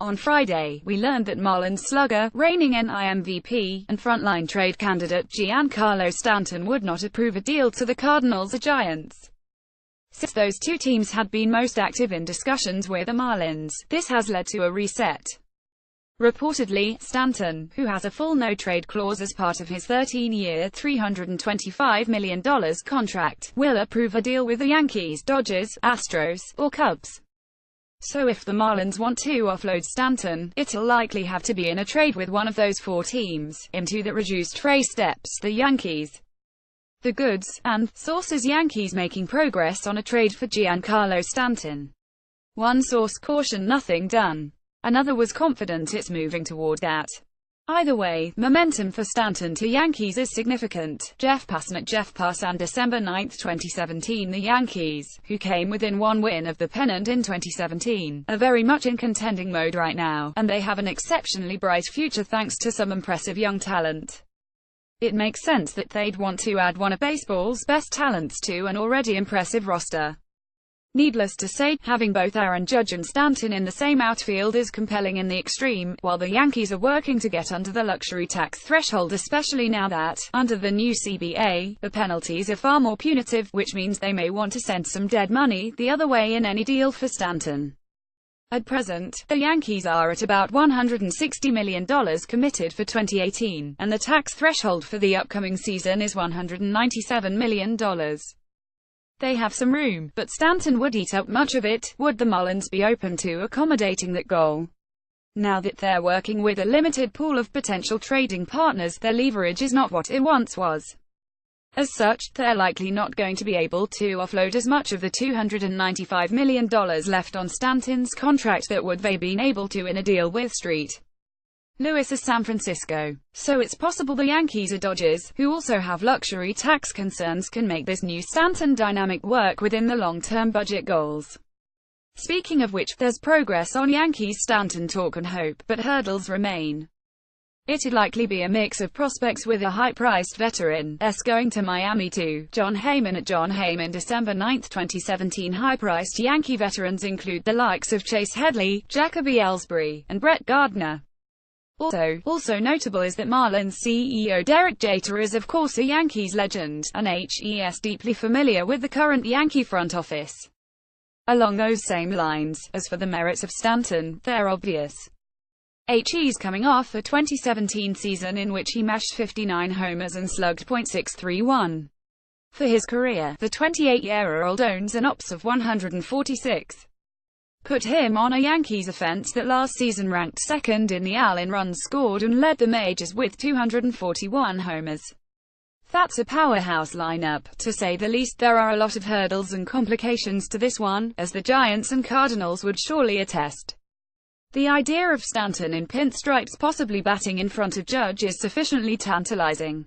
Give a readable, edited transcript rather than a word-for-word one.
On Friday, we learned that Marlins slugger, reigning NL MVP, and frontline trade candidate Giancarlo Stanton would not approve a deal to the Cardinals or Giants. Since those two teams had been most active in discussions with the Marlins, this has led to a reset. Reportedly, Stanton, who has a full no-trade clause as part of his 13-year, $325 million contract, will approve a deal with the Yankees, Dodgers, Astros, or Cubs. So if the Marlins want to offload Stanton, it'll likely have to be in a trade with one of those four teams. Into the reduced pay steps the Yankees. The goods, and sources Yankees making progress on a trade for Giancarlo Stanton. One source cautioned nothing done. Another was confident it's moving toward that. Either way, momentum for Stanton to Yankees is significant. Jeff Passan December 9, 2017. The Yankees, who came within one win of the pennant in 2017, are very much in contending mode right now, and they have an exceptionally bright future thanks to some impressive young talent. It makes sense that they'd want to add one of baseball's best talents to an already impressive roster. Needless to say, having both Aaron Judge and Stanton in the same outfield is compelling in the extreme, while the Yankees are working to get under the luxury tax threshold, especially now that, under the new CBA, the penalties are far more punitive, which means they may want to send some dead money the other way in any deal for Stanton. At present, the Yankees are at about $160 million committed for 2018, and the tax threshold for the upcoming season is $197 million. They have some room, but Stanton would eat up much of it. Would the Marlins be open to accommodating that goal? Now that they're working with a limited pool of potential trading partners, their leverage is not what it once was. As such, they're likely not going to be able to offload as much of the $295 million left on Stanton's contract that would they been able to in a deal with St. Louis or San Francisco. So it's possible the Yankees or Dodgers, who also have luxury tax concerns, can make this new Stanton dynamic work within the long-term budget goals. Speaking of which, there's progress on Yankees Stanton talk and hope, but hurdles remain. It'd likely be a mix of prospects with a high-priced veteran going to Miami too. John Heyman at John Heyman December 9, 2017. High-priced Yankee veterans include the likes of Chase Headley, Jacoby Ellsbury, and Brett Gardner. Also notable is that Marlins CEO Derek Jeter is of course a Yankees legend, and he's deeply familiar with the current Yankee front office. Along those same lines, as for the merits of Stanton, they're obvious. He's coming off a 2017 season in which he mashed 59 homers and slugged .631. For his career, the 28-year-old owns an OPS of 146. Put him on a Yankees offense that last season ranked second in the AL in runs scored and led the majors with 241 homers. That's a powerhouse lineup, to say the least. There are a lot of hurdles and complications to this one, as the Giants and Cardinals would surely attest. The idea of Stanton in pinstripes possibly batting in front of Judge is sufficiently tantalizing.